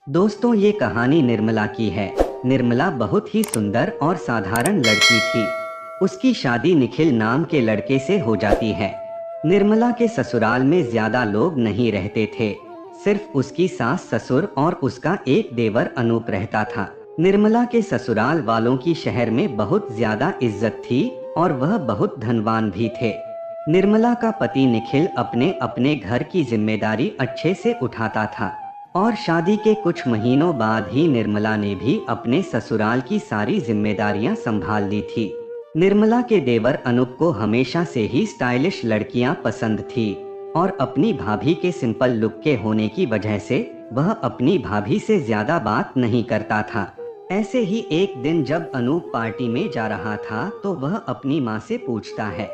दोस्तों, ये कहानी निर्मला की है। निर्मला बहुत ही सुंदर और साधारण लड़की थी। उसकी शादी निखिल नाम के लड़के से हो जाती है। निर्मला के ससुराल में ज्यादा लोग नहीं रहते थे। सिर्फ उसकी सास ससुर और उसका एक देवर अनूप रहता था। निर्मला के ससुराल वालों की शहर में बहुत ज्यादा इज्जत थी और वह बहुत धनवान भी थे। निर्मला का पति निखिल अपने अपने घर की जिम्मेदारी अच्छे से उठाता था और शादी के कुछ महीनों बाद ही निर्मला ने भी अपने ससुराल की सारी जिम्मेदारियां संभाल ली थी। निर्मला के देवर अनूप को हमेशा से ही स्टाइलिश लड़कियां पसंद थी और अपनी भाभी के सिंपल लुक के होने की वजह से वह अपनी भाभी से ज्यादा बात नहीं करता था। ऐसे ही एक दिन जब अनूप पार्टी में जा रहा था तो वह अपनी माँ से पूछता है,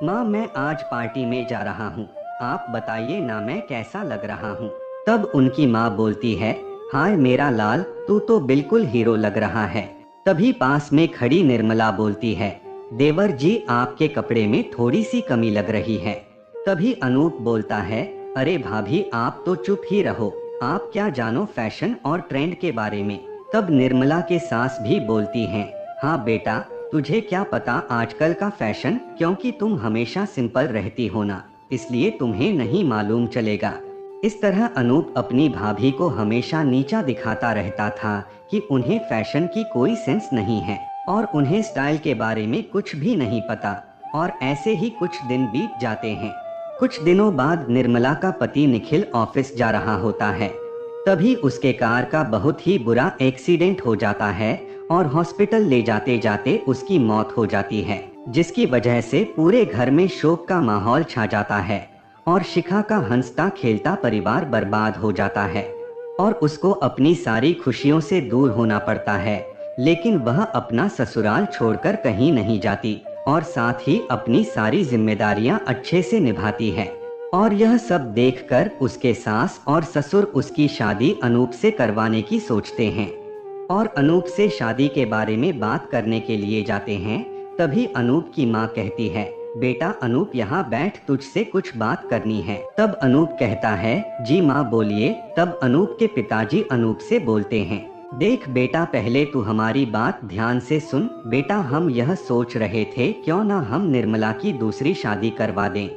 माँ, मैं आज पार्टी में जा रहा हूँ, आप बताइए ना मैं कैसा लग रहा हूँ। तब उनकी माँ बोलती है, हाय मेरा लाल, तू तो बिल्कुल हीरो लग रहा है। तभी पास में खड़ी निर्मला बोलती है, देवर जी आपके कपड़े में थोड़ी सी कमी लग रही है। तभी अनूप बोलता है, अरे भाभी आप तो चुप ही रहो, आप क्या जानो फैशन और ट्रेंड के बारे में। तब निर्मला के सास भी बोलती हैं, हाँ बेटा, तुझे क्या पता आजकल का फैशन, क्योंकि तुम हमेशा सिंपल रहती हो ना, इसलिए तुम्हें नहीं मालूम चलेगा। इस तरह अनूप अपनी भाभी को हमेशा नीचा दिखाता रहता था कि उन्हें फैशन की कोई सेंस नहीं है और उन्हें स्टाइल के बारे में कुछ भी नहीं पता। और ऐसे ही कुछ दिन बीत जाते हैं। कुछ दिनों बाद निर्मला का पति निखिल ऑफिस जा रहा होता है। तभी उसके कार का बहुत ही बुरा एक्सीडेंट हो जाता है और हॉस्पिटल ले जाते जाते उसकी मौत हो जाती है, जिसकी वजह से पूरे घर में शोक का माहौल छा जाता है और शिखा का हंसता खेलता परिवार बर्बाद हो जाता है और उसको अपनी सारी खुशियों से दूर होना पड़ता है। लेकिन वह अपना ससुराल छोड़कर कहीं नहीं जाती और साथ ही अपनी सारी जिम्मेदारियां अच्छे से निभाती है। और यह सब देखकर उसके सास और ससुर उसकी शादी अनूप से करवाने की सोचते हैं और अनूप से शादी के बारे में बात करने के लिए जाते हैं। तभी अनूप की माँ कहती है, बेटा अनूप यहाँ बैठ, तुझसे कुछ बात करनी है। तब अनूप कहता है, जी माँ बोलिए। तब अनूप के पिताजी अनूप से बोलते हैं, देख बेटा, पहले तू हमारी बात ध्यान से सुन। बेटा, हम यह सोच रहे थे क्यों ना हम निर्मला की दूसरी शादी करवा दें।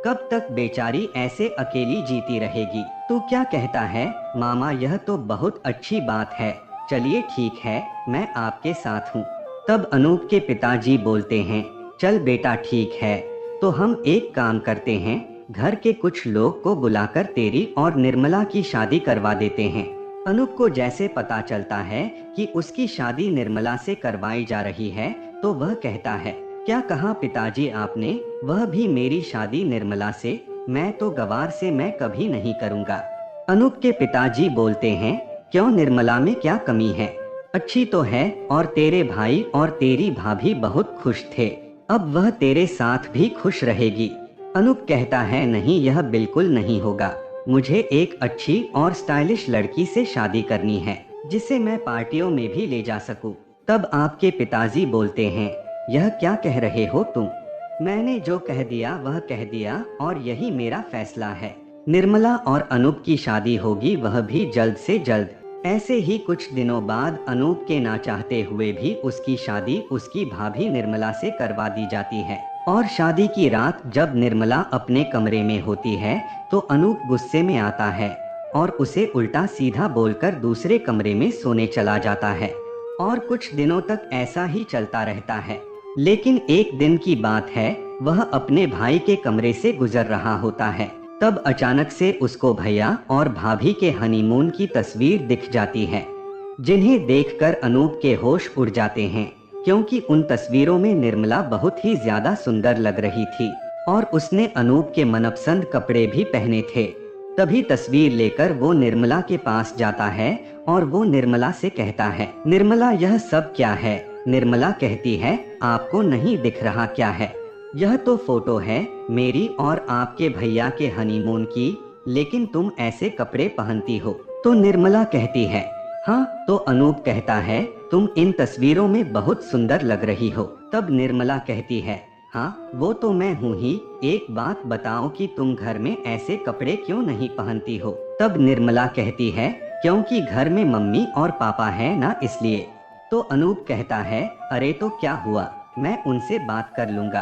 कब तक बेचारी ऐसे अकेली जीती रहेगी। तू क्या कहता है मामा? यह तो बहुत अच्छी बात है। चलिए ठीक है, मैं आपके साथ हूँ। तब अनूप के पिताजी बोलते हैं, चल बेटा ठीक है, तो हम एक काम करते हैं, घर के कुछ लोग को बुलाकर तेरी और निर्मला की शादी करवा देते हैं। अनूप को जैसे पता चलता है कि उसकी शादी निर्मला से करवाई जा रही है तो वह कहता है, क्या कहा पिताजी आपने? वह भी मेरी शादी निर्मला से? मैं तो गवार से मैं कभी नहीं करूँगा। अनूप के पिताजी बोलते हैं, क्यों, निर्मला में क्या कमी है? अच्छी तो है और तेरे भाई और तेरी भाभी बहुत खुश थे, अब वह तेरे साथ भी खुश रहेगी। अनूप कहता है, नहीं, यह बिल्कुल नहीं होगा। मुझे एक अच्छी और स्टाइलिश लड़की से शादी करनी है जिसे मैं पार्टियों में भी ले जा सकूं। तब आपके पिताजी बोलते हैं, यह क्या कह रहे हो तुम? मैंने जो कह दिया वह कह दिया और यही मेरा फैसला है। निर्मला और अनूप की शादी होगी, वह भी जल्द से जल्द। ऐसे ही कुछ दिनों बाद अनूप के ना चाहते हुए भी उसकी शादी उसकी भाभी निर्मला से करवा दी जाती है। और शादी की रात जब निर्मला अपने कमरे में होती है तो अनूप गुस्से में आता है और उसे उल्टा सीधा बोलकर दूसरे कमरे में सोने चला जाता है। और कुछ दिनों तक ऐसा ही चलता रहता है। लेकिन एक दिन की बात है, वह अपने भाई के कमरे से गुजर रहा होता है। तब अचानक से उसको भैया और भाभी के हनीमून की तस्वीर दिख जाती है, जिन्हें देखकर अनूप के होश उड़ जाते हैं, क्योंकि उन तस्वीरों में निर्मला बहुत ही ज्यादा सुंदर लग रही थी और उसने अनूप के मनपसंद कपड़े भी पहने थे। तभी तस्वीर लेकर वो निर्मला के पास जाता है और वो निर्मला से कहता है, निर्मला यह सब क्या है? निर्मला कहती है, आपको नहीं दिख रहा क्या है? यह तो फोटो है मेरी और आपके भैया के हनीमून की, लेकिन तुम ऐसे कपड़े पहनती हो। तो निर्मला कहती है, हाँ। तो अनूप कहता है, तुम इन तस्वीरों में बहुत सुंदर लग रही हो। तब निर्मला कहती है, हाँ वो तो मैं हूँ ही, एक बात बताओ कि तुम घर में ऐसे कपड़े क्यों नहीं पहनती हो? तब निर्मला कहती है, क्योंकि घर में मम्मी और पापा है ना, इसलिए। तो अनूप कहता है, अरे तो क्या हुआ, मैं उनसे बात कर लूंगा।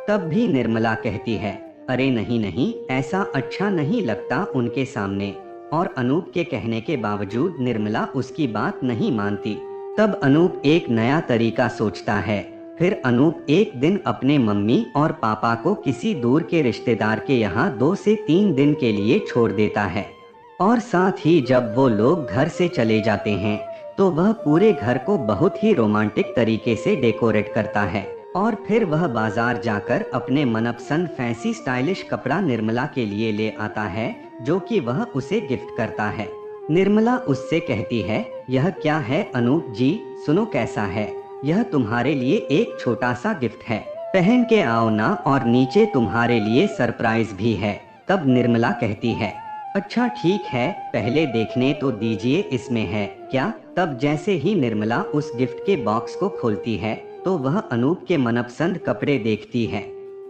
तब भी निर्मला कहती है, अरे नहीं नहीं, ऐसा अच्छा नहीं लगता उनके सामने। और अनूप के कहने के बावजूद निर्मला उसकी बात नहीं मानती। तब अनूप एक नया तरीका सोचता है। फिर अनूप एक दिन अपने मम्मी और पापा को किसी दूर के रिश्तेदार के यहाँ 2 से 3 दिन के लिए छोड़ देता है। और साथ ही जब वो लोग घर से चले जाते हैं तो वह पूरे घर को बहुत ही रोमांटिक तरीके से डेकोरेट करता है। और फिर वह बाजार जाकर अपने मनपसंद फैंसी स्टाइलिश कपड़ा निर्मला के लिए ले आता है, जो कि वह उसे गिफ्ट करता है। निर्मला उससे कहती है, यह क्या है अनूप जी, सुनो कैसा है, यह तुम्हारे लिए एक छोटा सा गिफ्ट है, पहन के आओ ना, और नीचे तुम्हारे लिए सरप्राइज भी है। तब निर्मला कहती है, अच्छा ठीक है, पहले देखने तो दीजिए इसमें है क्या। तब जैसे ही निर्मला उस गिफ्ट के बॉक्स को खोलती है तो वह अनूप के मनपसंद कपड़े देखती है।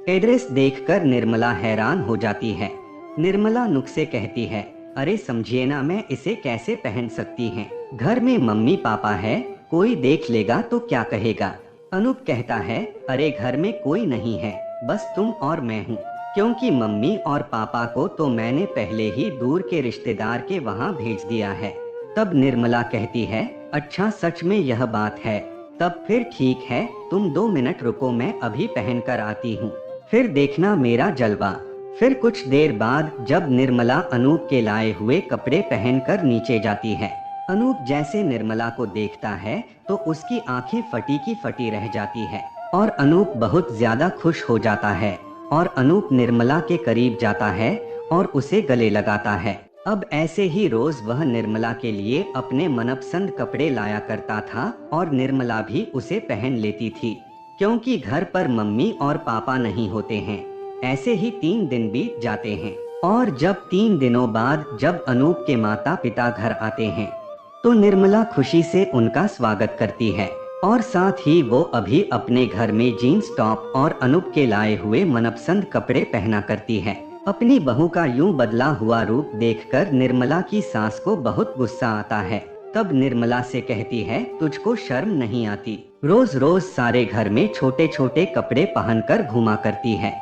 एड्रेस देखकर निर्मला हैरान हो जाती है। निर्मला नुक्से कहती है, अरे समझिए ना, मैं इसे कैसे पहन सकती हैं, घर में मम्मी पापा है, कोई देख लेगा तो क्या कहेगा। अनूप कहता है, अरे घर में कोई नहीं है, बस तुम और मैं हूँ, क्योंकि मम्मी और पापा को तो मैंने पहले ही दूर के रिश्तेदार के वहाँ भेज दिया है। तब निर्मला कहती है, अच्छा सच में यह बात है, तब फिर ठीक है, तुम 2 मिनट रुको, मैं अभी पहन कर आती हूँ, फिर देखना मेरा जलवा। फिर कुछ देर बाद जब निर्मला अनूप के लाए हुए कपड़े पहनकर नीचे जाती है, अनूप जैसे निर्मला को देखता है तो उसकी आंखें फटी की फटी रह जाती है और अनूप बहुत ज्यादा खुश हो जाता है। और अनूप निर्मला के करीब जाता है और उसे गले लगाता है। अब ऐसे ही रोज वह निर्मला के लिए अपने मनपसंद कपड़े लाया करता था और निर्मला भी उसे पहन लेती थी, क्योंकि घर पर मम्मी और पापा नहीं होते हैं। ऐसे ही 3 दिन बीत जाते हैं और जब 3 दिनों बाद जब अनूप के माता पिता घर आते हैं तो निर्मला खुशी से उनका स्वागत करती है और साथ ही वो अभी अपने घर में जीन्स टॉप और अनूप के लाए हुए मनपसंद कपड़े पहना करती है। अपनी बहू का यूं बदला हुआ रूप देखकर निर्मला की सास को बहुत गुस्सा आता है। तब निर्मला से कहती है, तुझको शर्म नहीं आती, रोज रोज सारे घर में छोटे छोटे कपड़े पहनकर घूमा करती है।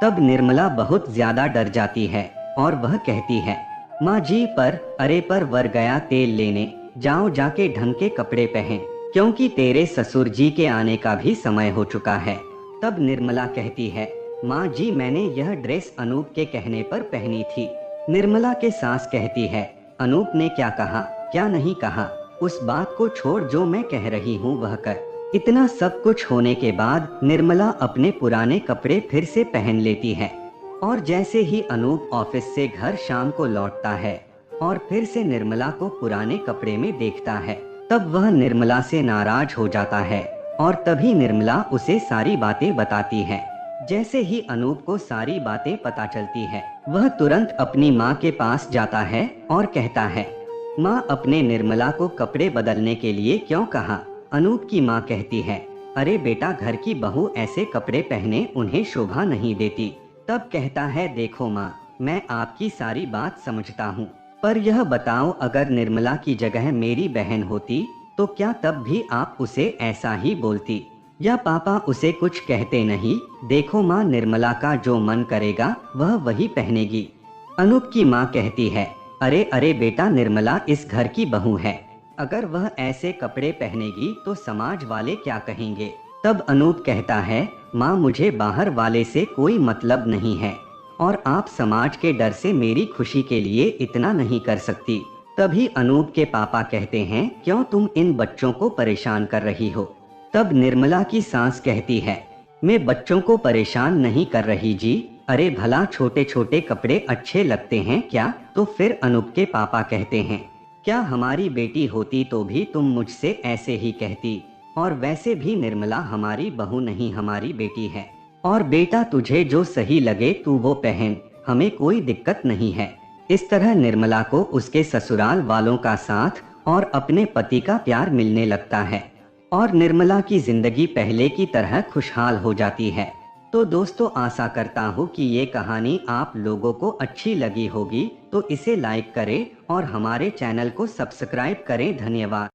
तब निर्मला बहुत ज्यादा डर जाती है और वह कहती है, माँ जी अरे पर वर गया तेल लेने, जाओ जाके ढंग के कपड़े पहन, क्योंकि तेरे ससुर जी के आने का भी समय हो चुका है। तब निर्मला कहती है, माँ जी मैंने यह ड्रेस अनूप के कहने पर पहनी थी। निर्मला के सास कहती है, अनूप ने क्या कहा, क्या नहीं कहा, उस बात को छोड़, जो मैं कह रही हूँ वह कर। इतना सब कुछ होने के बाद निर्मला अपने पुराने कपड़े फिर से पहन लेती है और जैसे ही अनूप ऑफिस से घर शाम को लौटता है और फिर से निर्मला को पुराने कपड़े में देखता है, तब वह निर्मला से नाराज हो जाता है और तभी निर्मला उसे सारी बातें बताती है। जैसे ही अनूप को सारी बातें पता चलती है, वह तुरंत अपनी माँ के पास जाता है और कहता है, माँ अपने निर्मला को कपड़े बदलने के लिए क्यों कहा। अनूप की माँ कहती है, अरे बेटा घर की बहू ऐसे कपड़े पहने उन्हें शोभा नहीं देती। तब कहता है, देखो माँ मैं आपकी सारी बात समझता हूँ, पर यह बताओ अगर निर्मला की जगह मेरी बहन होती तो क्या तब भी आप उसे ऐसा ही बोलती, या पापा उसे कुछ कहते नहीं। देखो माँ निर्मला का जो मन करेगा वह वही पहनेगी। अनूप की माँ कहती है, अरे अरे बेटा निर्मला इस घर की बहू है, अगर वह ऐसे कपड़े पहनेगी तो समाज वाले क्या कहेंगे। तब अनूप कहता है, माँ मुझे बाहर वाले से कोई मतलब नहीं है और आप समाज के डर से मेरी खुशी के लिए इतना नहीं कर सकती। तभी अनूप के पापा कहते हैं, क्यों तुम इन बच्चों को परेशान कर रही हो। तब निर्मला की सास कहती है, मैं बच्चों को परेशान नहीं कर रही जी, अरे भला छोटे छोटे कपड़े अच्छे लगते हैं क्या। तो फिर अनूप के पापा कहते हैं, क्या हमारी बेटी होती तो भी तुम मुझसे ऐसे ही कहती, और वैसे भी निर्मला हमारी बहू नहीं हमारी बेटी है, और बेटा तुझे जो सही लगे तू वो पहन, हमें कोई दिक्कत नहीं है। इस तरह निर्मला को उसके ससुराल वालों का साथ और अपने पति का प्यार मिलने लगता है और निर्मला की जिंदगी पहले की तरह खुशहाल हो जाती है। तो दोस्तों आशा करता हूँ कि ये कहानी आप लोगों को अच्छी लगी होगी, तो इसे लाइक करें और हमारे चैनल को सब्सक्राइब करें। धन्यवाद।